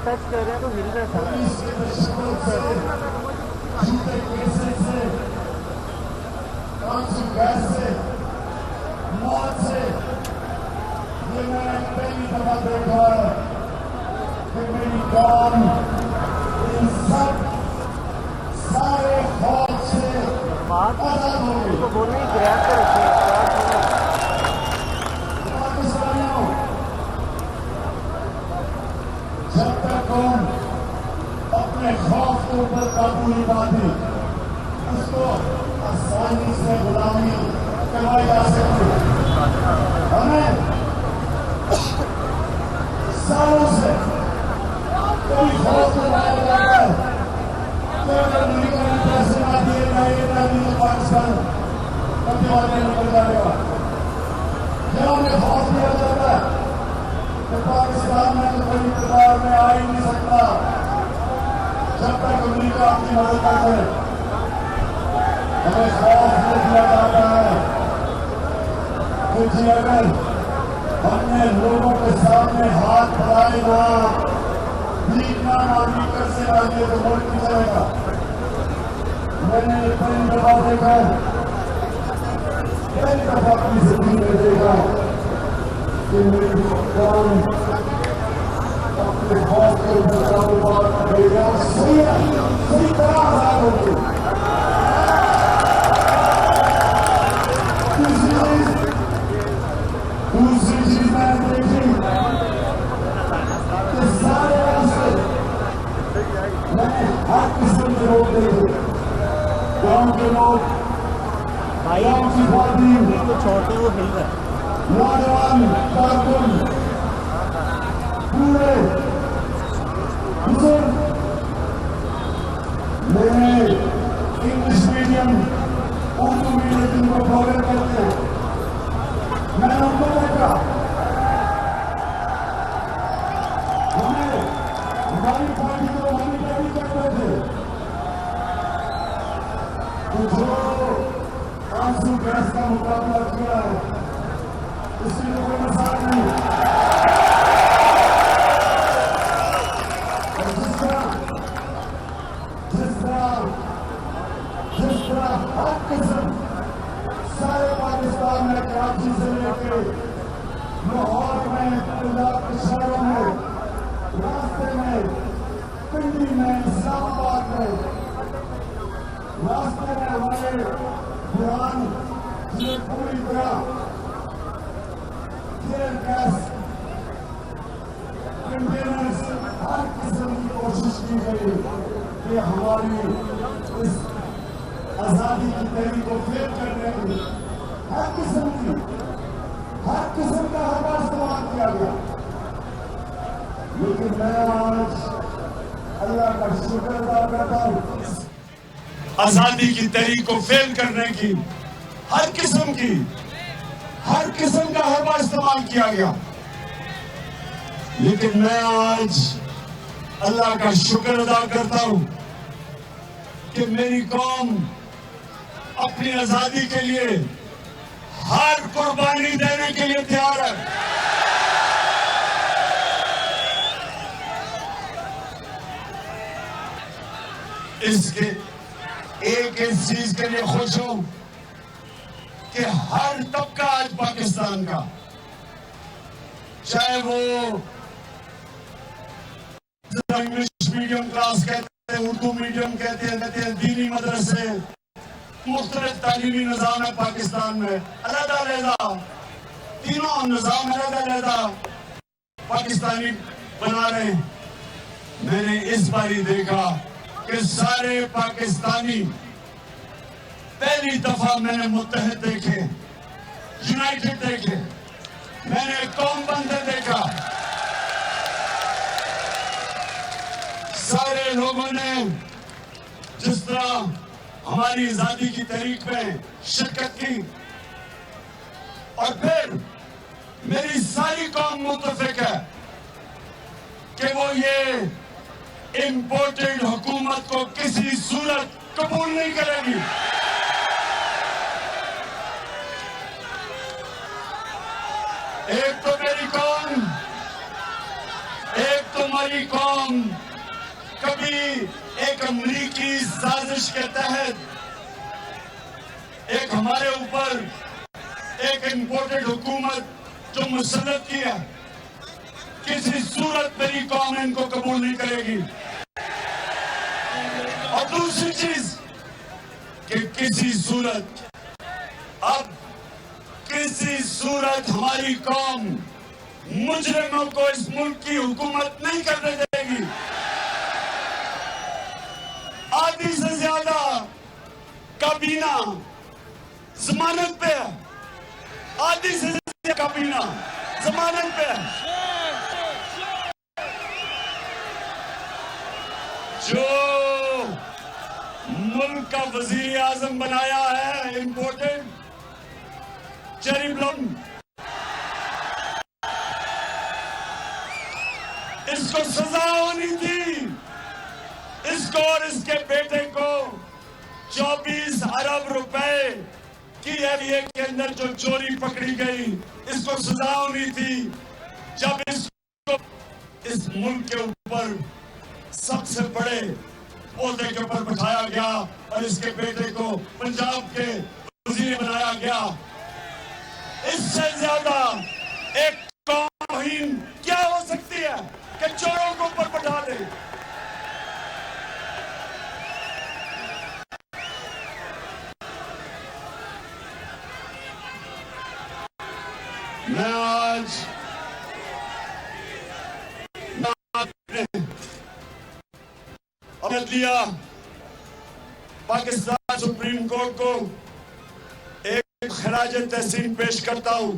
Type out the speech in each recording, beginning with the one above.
Touch कर रहे हैं तो हिल रहा है मौत से ये मैंने पहली दफा देखा है कि मेरी कौम इन सब सारे खौफ से आजाद हो गई। तो बोल रही ग्रैब कर रखी पाकिस्तानियों, जब तक कौम अपने खौफ के ऊपर काबू नहीं पाती उसको आसानी से गुलामी करवाई जा सकती है। हमें सालों से कोई खौफ लगाया जाता है कि अगर अमेरिका ने पैसे ना दिए ना दिए पाकिस्तान कभी आगे निकल जाएगा। जब हमें खौफ दिया जाता है कि पाकिस्तान में तो कोई इकतदार में आ ही नहीं सकता जब तक अमेरिका अपनी मदद न करे। हमें खौफ दिया जाता है कि जी अगर हमने लोगों के सामने हाथ बढ़ाए ना भीख ना मांगी कैसे मांगे तो मुल्क नहीं चलेगा। मैंने पहली दफा देखा, पहली दफा अपनी जिंदगी में देखा कि मेरी कौम अपने खौफ के ऊपर काबू पा गई और सही तरह आजाद हो गई। दूसरी चीज मैंने देखी कि सारे रास्ते मैंने हर किस्म के लोग देखे। गांव के लोग, गांव की खातून, तो छोटे वो हिल रहा है। नौजवान कारकुन, पूरे बुजुर्ग, मैंने इंग्लिश मीडियम उर्दू मीडियम जिनको फॉलो करते हैं मैंने उनको देखा। हमारी पार्टी को हमारी पार्टी करते थे तो जो आंसू गैस का मुकाबला किया है उसकी तो कोई मजाक नहीं। और जिस तरह हर किस्म सारे पाकिस्तान में कराची से लेकर लाहौर में पंजाब के शहरों में रास्ते में पिंडी में इस्लामाबाद में रास्ते में हमारे बुरान जिन्हें पूरी तरह टीयर गैस कंटेनर्स हर किस्म की कोशिश की गई कि हमारी इस आजादी की तहरीक को फेल करने की हर किस्म का हर इस्तेमाल किया गया। लेकिन मैं आज अल्लाह का शुक्र अदा करता हूँ आजादी की तहरीक को फेल करने की हर किस्म का हर इस्तेमाल किया गया। लेकिन मैं आज अल्लाह का शुक्र अदा करता हूँ कि मेरी कौम अपनी आजादी के लिए हर कुर्बानी देने के लिए तैयार है। इसके एक इस चीज के लिए खुश हूं कि हर तबका आज पाकिस्तान का, चाहे वो इंग्लिश मीडियम क्लास कहते हैं, उर्दू मीडियम कहते हैं, दीनी मदरसे, मुख्तलिफ तालीमी निज़ाम है पाकिस्तान में, अलग-अलग तीनों निज़ाम अलग-अलग पाकिस्तानी बना रहे हैं। मैंने इस बार ही देखा कि सारे पाकिस्तानी पहली दफा मैंने मुत्तहिद देखे, यूनाइटेड देखे, मैंने कौम बंदे देखा। सारे लोगों ने जिस तरह हमारी आजादी की तहरीक में शिरकत की और फिर मेरी सारी कौम मुत्तफिक है कि वो ये इंपोर्टेड हुकूमत को किसी सूरत कबूल नहीं करेगी। एक तो मेरी कौम, एक तुम्हारी कौम कभी एक अमरीकी साजिश के तहत एक हमारे ऊपर एक इंपोर्टेड हुकूमत जो मुसल्लत की है, किसी सूरत मेरी कौम इनको कबूल नहीं करेगी। और दूसरी चीज कि किसी सूरत हमारी कौम मुजरिमों को इस मुल्क की हुकूमत नहीं करने देगी। आधी से ज्यादा काबीना जमानत पे है, आधी से ज्यादा काबीना जमानत पे है। जो मुल्क का वजीर आजम बनाया है इंपोर्टेड चेरी ब्लम, इसको सजा होनी थी। इसको और इसके बेटे को 24 अरब रुपए की एरिया के अंदर जो चोरी पकड़ी गई, इसको सजा होनी थी। जब इसको इस मुल्क के ऊपर सबसे बड़े ओहदे के ऊपर बिठाया गया और इसके बेटे को पंजाब के वजीर बनाया गया, इससे ज्यादा एक कौम क्या हो सकती है कि चोरों को ऊपर बैठा दे। मैं आज अपने दिया पाकिस्तान सुप्रीम कोर्ट को एक खराज तहसीन पेश करता हूं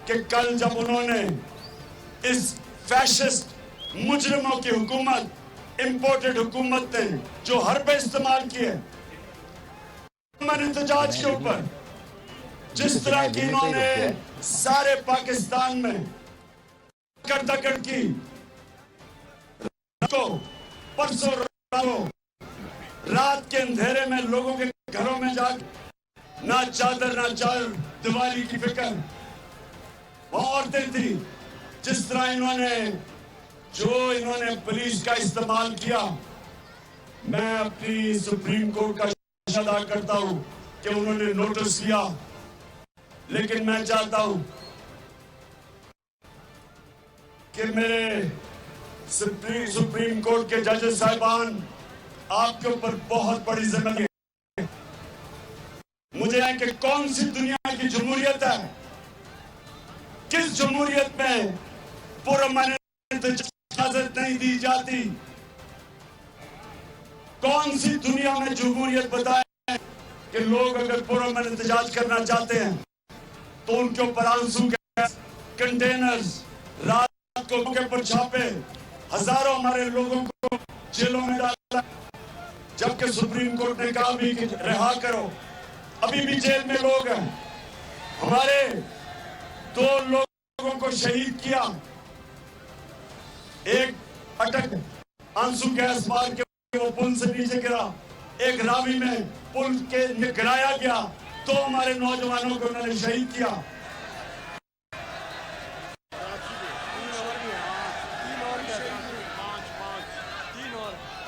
कि कल जब उन्होंने इस फैशिस्ट मुजरिमों की हुकूमत, इंपोर्टेड हुकूमत ने जो हरबे इस्तेमाल किए एहतजाज के ऊपर, जिस तरह की इन्होंने सारे पाकिस्तान में दकड़ की, परसों रात के अंधेरे में लोगों के घरों में जाकर ना चादर ना चार दिवाली की फिक्र, वो औरतें थी। जिस तरह इन्होंने पुलिस का इस्तेमाल किया, मैं अपनी सुप्रीम कोर्ट का शुक्रिया अदा करता हूं कि उन्होंने नोटिस लिया। लेकिन मैं चाहता हूं कि मेरे सुप्रीम कोर्ट के जजेस साहिबान, आपके ऊपर बहुत बड़ी जिम्मेदारी है। मुझे है कि कौन सी दुनिया की जमहूरियत है, किस जमहूरियत में पुरअमन इजाजत नहीं दी जाती। कौन सी दुनिया में जमहूरियत बताए कि लोग अगर पुरअमन एहतजाज करना चाहते हैं तो उनके ऊपर आंसू गैस कंटेनर्स, रात को मौके पर छापे, हजारों हमारे लोगों को जेलों में डाला, जबकि सुप्रीम कोर्ट ने कहा भी कि रिहा करो। अभी भी जेल में लोग हैं। हमारे 2 लोगों को शहीद किया, एक अटक आंसू गैस मार के वो पुल से नीचे गिरा, एक रावी में पुल के गिराया गया, 2 हमारे नौजवानों को उन्होंने शहीद किया।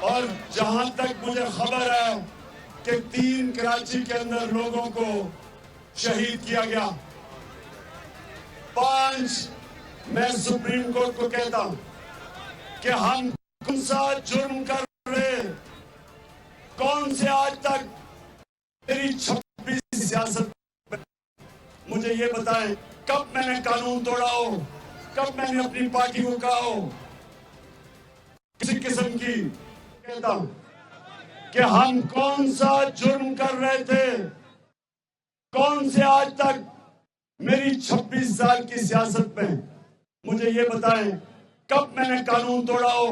और जहां तक मुझे खबर है कि 3 कराची के अंदर लोगों को शहीद किया गया। 5 मैं सुप्रीम कोर्ट को कहता हूं कि हम कौन सा जुर्म कर रहे, कौन से आज तक मेरी 26 सियासत, मुझे ये बताएं कब मैंने कानून तोड़ा हो, कब मैंने अपनी पार्टी को कहा हो किसी किस्म की। कहता हूं कि हम कौन सा जुर्म कर रहे थे, कौन से आज तक मेरी 26 साल की सियासत में, मुझे ये बताएं कब मैंने कानून तोड़ा हो,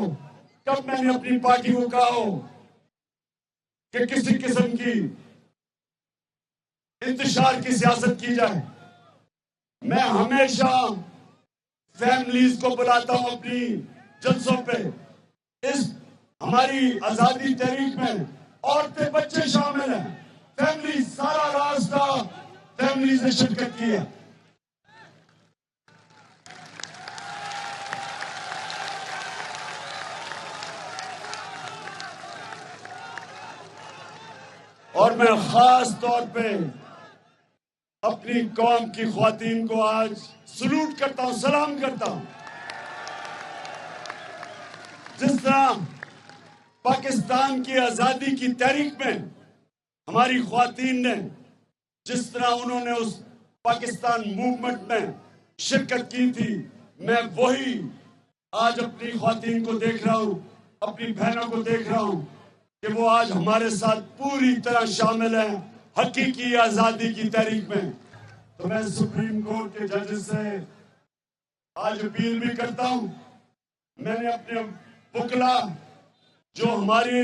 कब मैंने अपनी पार्टी को कहा हो कि किसी किस्म की इंतशार की सियासत की जाए। मैं हमेशा फैमिलीज को बुलाता हूं अपनी जलसों पे। इस हमारी आजादी तहरीक में औरतें बच्चे शामिल हैं, फैमिली, सारा रास्ता फैमिलीज ने शिरकत की है। और मैं खास तौर पे अपनी कौम की ख्वातीन को आज सलूट करता हूं, सलाम करता हूं। जिस तरह पाकिस्तान की आजादी की तहरीक में हमारी ख्वातीन ने, जिस तरह उन्होंने उस पाकिस्तान मूवमेंट में शिरकत की थी, मैं वही आज अपनी ख्वातीन को देख रहा हूं, अपनी बहनों को देख रहा हूं कि वो आज हमारे साथ पूरी तरह शामिल हैं हकीकी आजादी की तहरीक में। तो मैं सुप्रीम कोर्ट के जजेस से आज अपील भी करता हूं। मैंने अपने वकला जो हमारी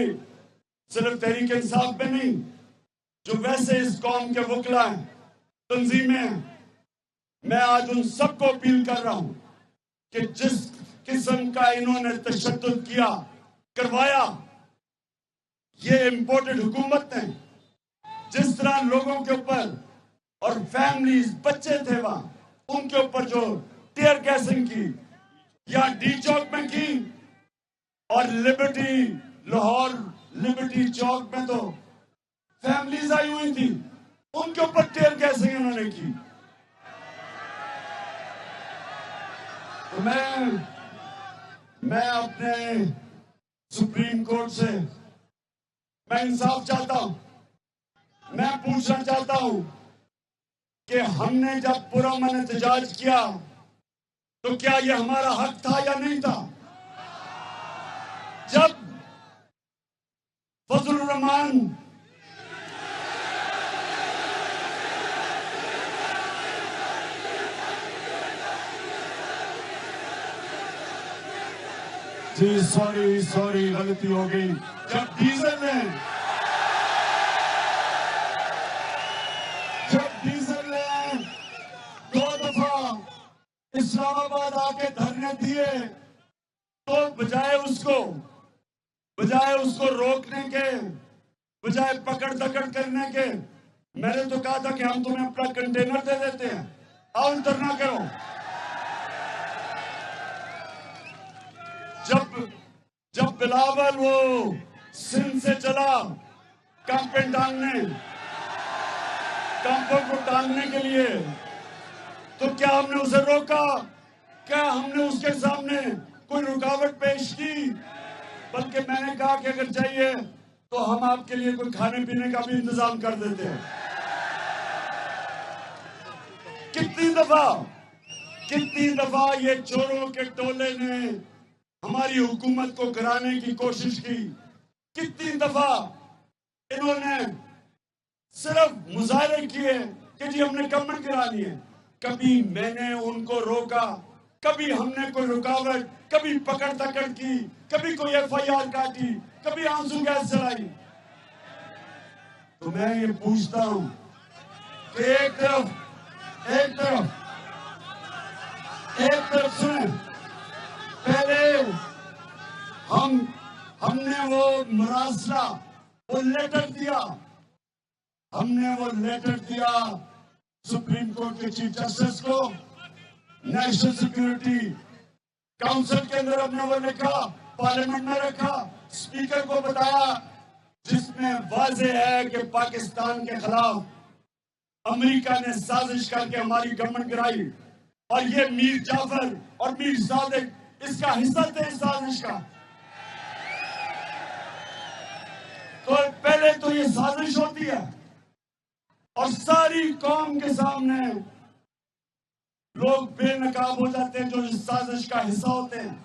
सिर्फ तहरीक इंसाफ में नहीं, जो वैसे इस कौम के वकला हैं, तंजीमें हैं, मैं आज उन सबको अपील कर रहा हूं कि जिस किस्म का इन्होंने तशद्दुद किया, करवाया, ये इंपोर्टेड हुकूमत ने जिस तरह लोगों के ऊपर और फैमिलीज, बच्चे थे वहां, उनके ऊपर जो टीयर गैसिंग की या डी चौक में की, और लिबर्टी, लाहौर लिबर्टी चौक में तो फैमिलीज आई हुई थी, उनके ऊपर टीयर गैसिंग उन्होंने की। तो मैं अपने सुप्रीम कोर्ट से मैं इंसाफ चाहता हूं। मैं पूछना चाहता हूं कि हमने जब पुरअमन एहतजाज किया तो क्या यह हमारा हक था या नहीं था? जब फजलुर रहमान जी सॉरी गलती हो गई। जब डीजल ने 2 दफा इस्लामाबाद आके धरने दिए तो बजाय उसको रोकने के, बजाय पकड़ दकड़ करने के, मैंने तो कहा था कि हम तुम्हें अपना कंटेनर दे देते हैं, आओ धरना करो। जब बिलावल वो सिंध से चला कैंपों को टांगने के लिए, तो क्या हमने उसे रोका? क्या हमने उसके सामने कोई रुकावट पेश की? बल्कि मैंने कहा कि अगर चाहिए तो हम आपके लिए कोई खाने पीने का भी इंतजाम कर देते हैं। कितनी दफा ये चोरों के टोले ने हमारी हुकूमत को गिराने की कोशिश की। कितनी दफा इन्होंने सिर्फ मुजाहरे किए कि जी हमने गवर्नमेंट गिरानी है। कभी मैंने उनको रोका, कभी हमने कोई रुकावट, कभी पकड़ दकड़ की, कभी कोई FIR काटी, कभी आंसू गैस चलाई। तो मैं ये पूछता हूं कि एक तरफ सुने, पहले हमने वो मरासला, वो लेटर दिया, सुप्रीम कोर्ट के चीफ जस्टिस को, नेशनल सिक्योरिटी काउंसिल के अंदर हमने वो लिखा, पार्लियामेंट में रखा, स्पीकर को बताया, जिसमें वाज़ेह है कि पाकिस्तान के खिलाफ अमेरिका ने साजिश करके हमारी गवर्नमेंट गिराई, और ये मीर जाफर और मीर सादिक इसका हिस्सा थे इस साजिश का। तो पहले तो ये साजिश होती है और सारी कौम के सामने लोग बेनकाब हो जाते हैं जो इस साजिश का हिस्सा होते हैं।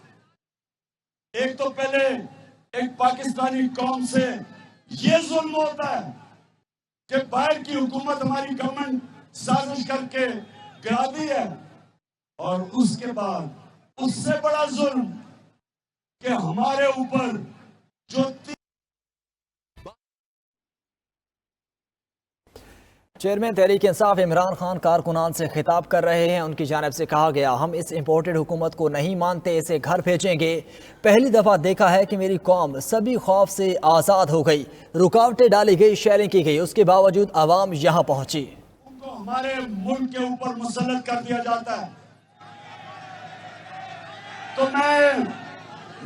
एक तो पहले एक पाकिस्तानी कौम से ये जुल्म होता है कि बाहर की हुकूमत हमारी गवर्नमेंट साजिश करके गिराती है, और उसके बाद उससे बड़ा जुल्म कि हमारे ऊपर जो चेयरमैन तहरीक इंसाफ इमरान खान कारकुनान से खिताब कर रहे हैं। उनकी जानिब से कहा गया, हम इस इम्पोर्टेड हुकूमत को नहीं मानते, इसे घर भेजेंगे। पहली दफ़ा देखा है कि मेरी कौम सभी खौफ से आज़ाद हो गई, रुकावटें डाली गई, शेयरिंग की गई, उसके बावजूद आवाम यहाँ पहुंची। उनको हमारे मुल्क के ऊपर मुसल्लत कर दिया जाता है। तो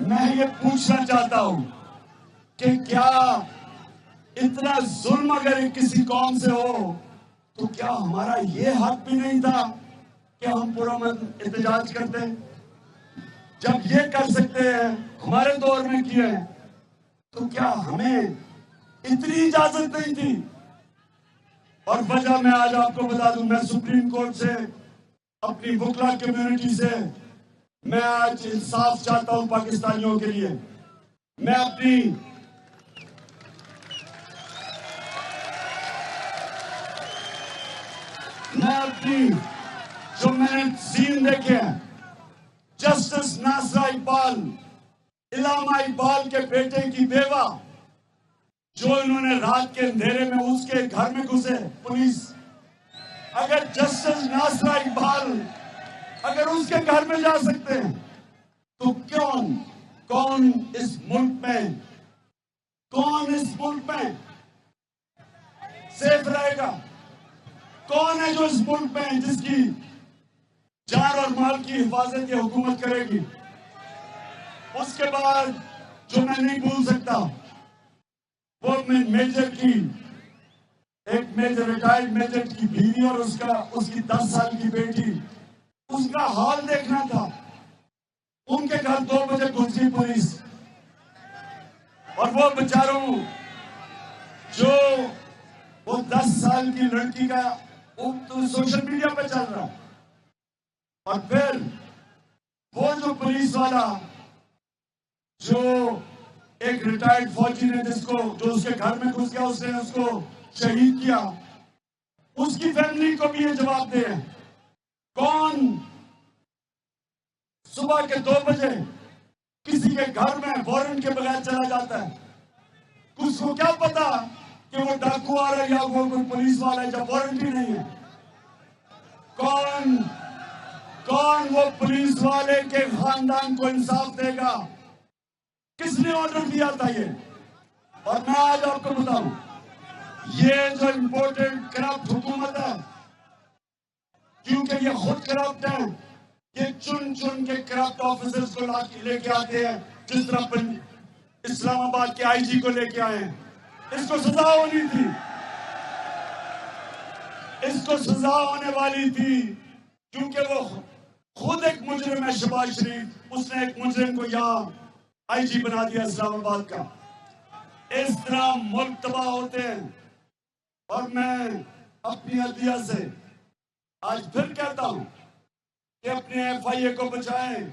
मैं ये पूछना चाहता हूं कि क्या इतना जुल्म अगर किसी कौम से हो तो क्या हमारा ये हक भी नहीं था कि हम पुरअमन एहतजाज करते हैं? जब ये कर सकते हैं, हमारे दौर में किए, तो क्या हमें इतनी इजाजत नहीं थी? और वजह मैं आज आपको बता दूं, मैं सुप्रीम कोर्ट से, अपनी वकला कम्युनिटी से मैं आज इंसाफ चाहता हूं पाकिस्तानियों के लिए। मैं अपनी जो मैंने सीन देखे हैं, जस्टिस नासरा इकबाल, इलामा इकबाल के बेटे की बेवा, जो इन्होंने रात के अंधेरे में उसके घर में घुसे पुलिस, अगर जस्टिस नासरा इकबाल अगर उसके घर में जा सकते हैं तो कौन इस मुल्क में सेफ रहेगा? कौन है जो इस मुल्क में जिसकी जान और माल की हिफाजत ये हुकूमत करेगी? उसके बाद जो मैं नहीं भूल सकता, वो एक मेजर रिटायर्ड मेजर की बीवी और उसकी 10 साल की बेटी, उसका हाल देखना था। उनके घर 2 बजे घुस गई पुलिस, और वो बेचारों जो वो 10 साल की लड़की का तो सोशल मीडिया पे चल रहा, और फिर वो जो पुलिस वाला जो एक रिटायर्ड फौजी ने जो उसके घर में घुस गया, उसने उसको शहीद किया, उसकी फैमिली को भी ये जवाब दे। कौन सुबह के 2 बजे किसी के घर में वारंट के बगैर चला जाता है? उसको क्या पता कि वो डाकू आ रहा है या वो कोई पुलिस वाला है जब वारंट ही नहीं है? कौन वो पुलिस वाले के खानदान को इंसाफ देगा? किसने ऑर्डर दिया था ये? और मैं आज आपको बताऊं, ये जो इंपोर्टेड करप्ट हुकूमत है, क्योंकि ये खुद करप्ट है, ये चुन के करप्ट ऑफिसर्स को लेके आते हैं, जिस तरह इस्लामाबाद के आईजी को लेके आए हैं। इसको सजा होनी थी, इसको सजा होने वाली थी, क्योंकि वो खुद एक मुजरिम है। शहबाज शरीफ, उसने एक मुजरिम को यहाँ आईजी बना दिया इस्लामाबाद का। इस तरह मुल्क तबाह होते हैं। और मैं अपनी अदलिया से आज फिर कहता हूं कि अपने एफआईए को बचाएं,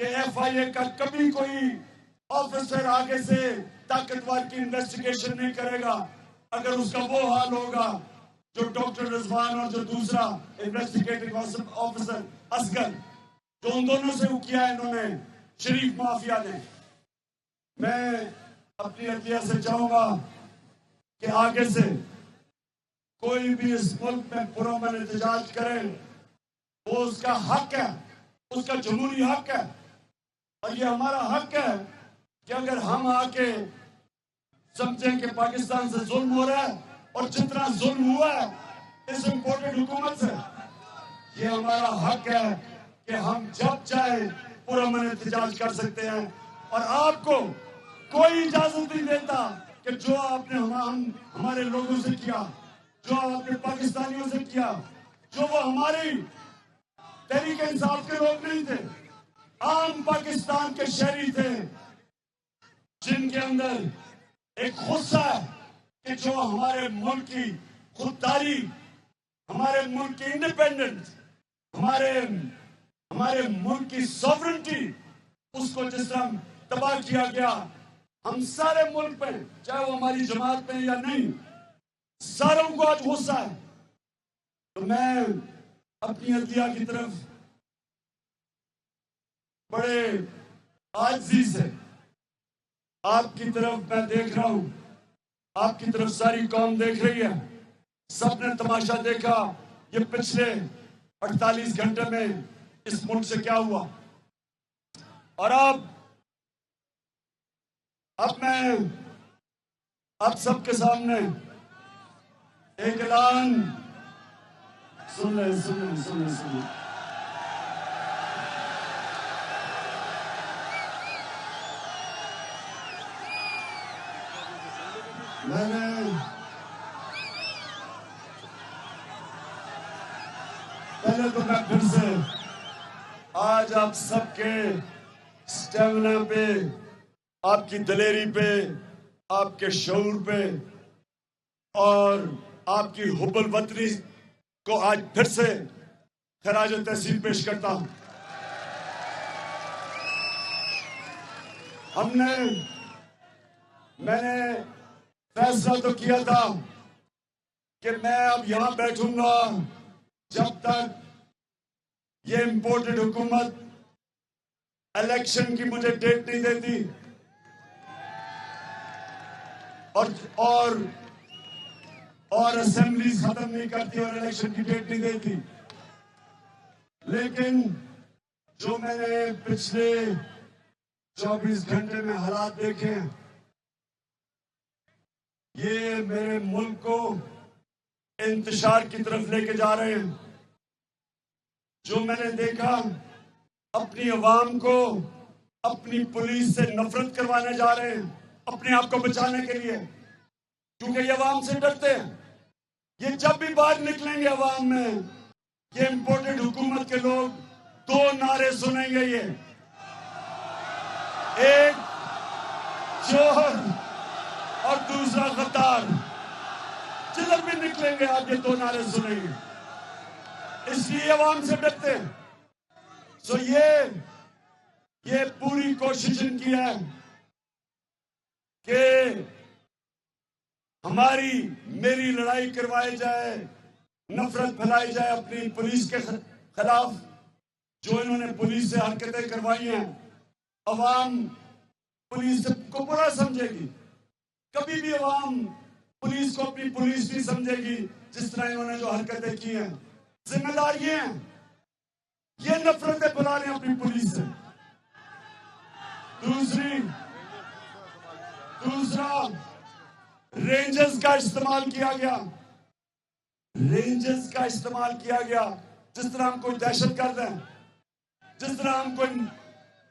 कि एफआईए का कभी कोई ऑफिसर आगे से ताकतवर की इन्वेस्टिगेशन नहीं करेगा अगर उसका वो हाल होगा जो डॉक्टर रिजवान और जो दूसरा इन्वेस्टिगेटिंग ऑफिसर असगर, जो उन दोनों से किया है इन्होंने, शरीफ माफिया ने। मैं अपनी अदलिया से चाहूंगा कि आगे से कोई भी इस मुल्क में पुरअमन एहतजाज करे, वो उसका हक है, उसका जमहूरी हक है। और ये हमारा हक है कि अगर हम आके समझें कि पाकिस्तान से जुल्म हो रहा है, और जितना जुल्म हुआ है इस इंपोर्टेड हुकूमत से, ये हमारा हक है कि हम जब चाहे पुरअमन एहतजाज कर सकते हैं। और आपको कोई इजाजत नहीं देता कि जो आपने हमारे लोगों से किया, जो आपने पाकिस्तानियों से किया, जो वो हमारी तहरीक इंसाफ के लोग नहीं थे, आम पाकिस्तान के शहरी थे, जिनके अंदर एक गुस्सा है कि जो हमारे मुल्क की खुददारी, हमारे मुल्क की इंडिपेंडेंस, हमारे मुल्क की सॉवरेंटी, उसको जिस तरह तबाह किया गया, हम सारे मुल्क पे, चाहे वो हमारी जमात में या नहीं, सारों को आज गुस्सा है। तो मैं अपनी अदलिया की तरफ बड़े आजिज़ी से आपकी तरफ मैं देख रहा हूं, आपकी तरफ सारी कौम देख रही है। सबने तमाशा देखा ये पिछले 48 घंटे में इस मुल्क से क्या हुआ। और अब मैं आप सबके सामने एक ऐलान सुन ले। मैंने पहले तो मैं फिर से आज आप सबके स्टेमिना पे, आपकी दलेरी पे, आपके शऊर पे और आपकी हुब्बुल वतनी को आज फिर से खराज तहसीन पेश करता हूं। मैंने फैसला तो किया था कि मैं अब यहां बैठूंगा जब तक ये इंपोर्टेड हुकूमत इलेक्शन की मुझे डेट नहीं देती और असेंबली खत्म नहीं करती और इलेक्शन की डेट नहीं देती। लेकिन जो मैंने पिछले 24 घंटे में हालात देखे हैं, ये मेरे मुल्क को इंतशार की तरफ लेके जा रहे हैं। जो मैंने देखा, अपनी अवाम को अपनी पुलिस से नफरत करवाने जा रहे हैं अपने आप को बचाने के लिए, क्योंकि ये अवाम से डरते हैं। ये जब भी बाहर निकलेंगे अवाम में, ये इंपोर्टेड हुकूमत के लोग दो नारे सुनेंगे, ये एक चोर और दूसरा गद्दार। जिधर भी निकलेंगे आप ये दो नारे सुनेंगे, इसलिए अवाम से डरते हैं। सो ये पूरी कोशिश इनकी है कि मेरी लड़ाई करवाई जाए, नफरत फैलाई जाए अपनी पुलिस के खिलाफ। जो इन्होंने पुलिस से हरकतें करवाई हैं, अवाम पुलिस को बुरा समझेगी। कभी भी अवाम पुलिस को अपनी पुलिस नहीं समझेगी। जिस तरह इन्होंने जो हरकतें की हैं, जिम्मेदार ये हैं, ये नफरतें फैला रहे हैं अपनी पुलिस से। दूसरा रेंजर्स का इस्तेमाल किया गया। जिस तरह हम कोई दहशतगर्द हैं, जिस तरह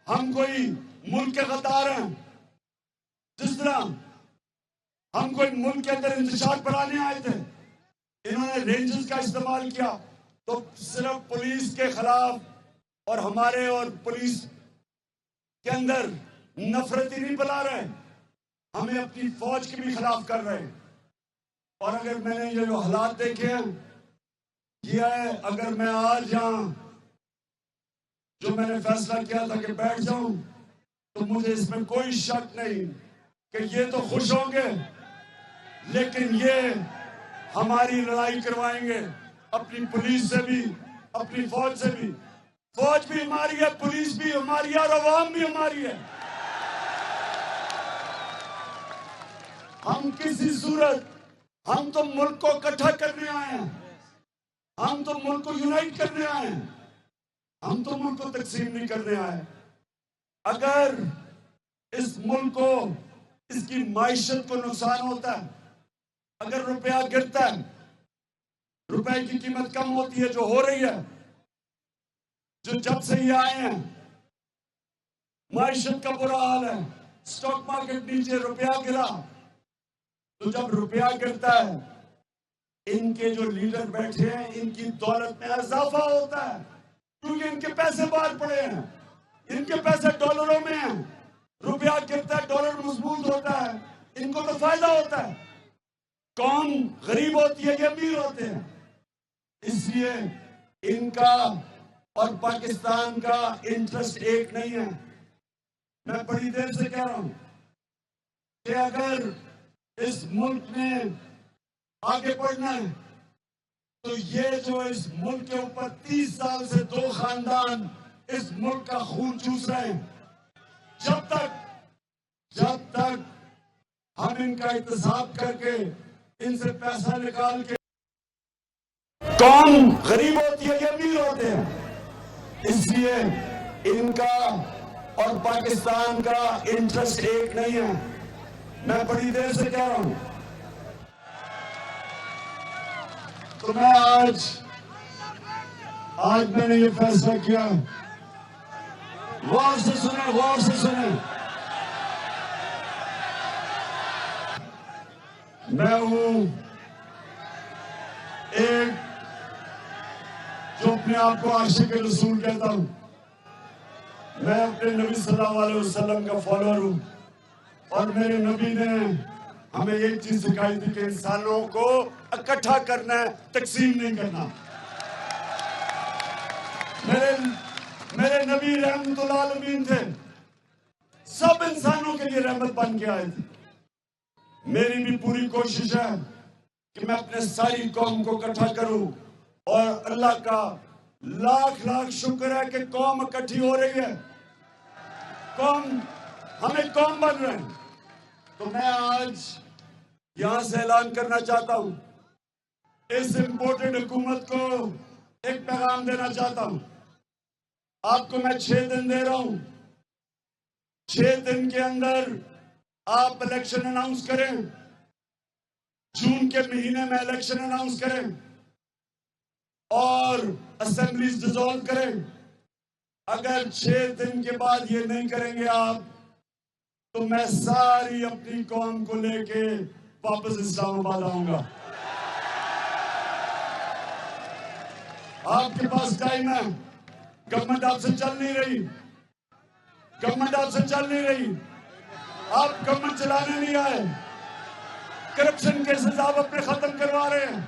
हम कोई मुल्क के गद्दार हैं, जिस तरह हम कोई मुल्क के अंदर इंतशार बढ़ाने आए थे, इन्होंने रेंजर्स का इस्तेमाल किया। तो सिर्फ पुलिस के खिलाफ और हमारे और पुलिस के अंदर नफरत ही नहीं फैला रहे, हमें अपनी फौज के भी खिलाफ कर रहे हैं। और अगर मैंने ये जो हालात देखे हैं, किया है, अगर मैं आज यहां जो मैंने फैसला किया था कि बैठ जाऊं, तो मुझे इसमें कोई शक नहीं कि ये तो खुश होंगे, लेकिन ये हमारी लड़ाई करवाएंगे अपनी पुलिस से भी, अपनी फौज से भी। फौज भी हमारी है, पुलिस भी हमारी है और अवाम भी हमारी है। हम किसी सूरत, हम तो मुल्क को इकट्ठा करने आए हैं, हम तो मुल्क को यूनाइट करने आए हैं, हम तो मुल्क को तकसीम नहीं करने आए। अगर इस मुल्क को, इसकी माइशत को नुकसान होता है, अगर रुपया गिरता है, रुपए की कीमत कम होती है, जो हो रही है, जो जब से ये आए हैं, माइशत का बुरा हाल है, स्टॉक मार्केट नीचे, रुपया गिरा। तो जब रुपया गिरता है, इनके जो लीडर बैठे हैं, इनकी दौलत में इजाफा होता है, क्योंकि इनके पैसे बाहर पड़े हैं, इनके पैसे डॉलरों में हैं। रुपया गिरता है, डॉलर मजबूत होता है, इनको तो फायदा होता है। कौम गरीब होती है, ये अमीर होते हैं। इसलिए इनका और पाकिस्तान का इंटरेस्ट एक नहीं है। मैं बड़ी देर से कह रहा हूं कि अगर इस मुल्क में आगे बढ़ना है, तो ये जो इस मुल्क के ऊपर 30 साल से दो खानदान इस मुल्क का खून चूस रहे हैं, जब तक हम इनका इंतजाम करके इनसे पैसा निकाल के, कौम गरीब होती है, ये अमीर होते हैं। इसलिए इनका और पाकिस्तान का इंटरेस्ट एक नहीं है। मैं बड़ी देर से कह रहा हूं, तो मैं आज मैंने ये फैसला किया। गौर से सुने। मैं हूं एक जो अपने आप को आशिक रसूल कहता हूं। मैं अपने नबी सल्लल्लाहु अलैहि वसल्लम का फॉलोअर हूं और मेरे नबी ने हमें एक चीज सिखाई थी कि इंसानों को इकट्ठा करना है, तकसीम नहीं करना। मेरे नबी रहमतुल आलमीन थे, सब इंसानों के लिए रहमत बन के आए थे। मेरी भी पूरी कोशिश है कि मैं अपने सारी कौम को इकट्ठा करूं और अल्लाह का लाख लाख शुक्र है कि कौम इकट्ठी हो रही है, हमें कौम बन रहे हैं। तो मैं आज यहां से ऐलान करना चाहता हूं, इस इंपोर्टेड हुकूमत को एक पैगाम देना चाहता हूं। आपको मैं 6 दिन दे रहा हूं, 6 दिन के अंदर आप इलेक्शन अनाउंस करें, जून के महीने में इलेक्शन अनाउंस करें और असेंबलीज डिसॉल्व करें। अगर 6 दिन के बाद ये नहीं करेंगे आप, तो मैं सारी अपनी कौम को लेके वापस इस्लामाबाद आऊंगा। आपके पास टाइम है, गवर्नमेंट आपसे चल नहीं रही, आप गवर्नमेंट चलाने नहीं आए, करप्शन केसेस आप अपने खत्म करवा रहे हैं।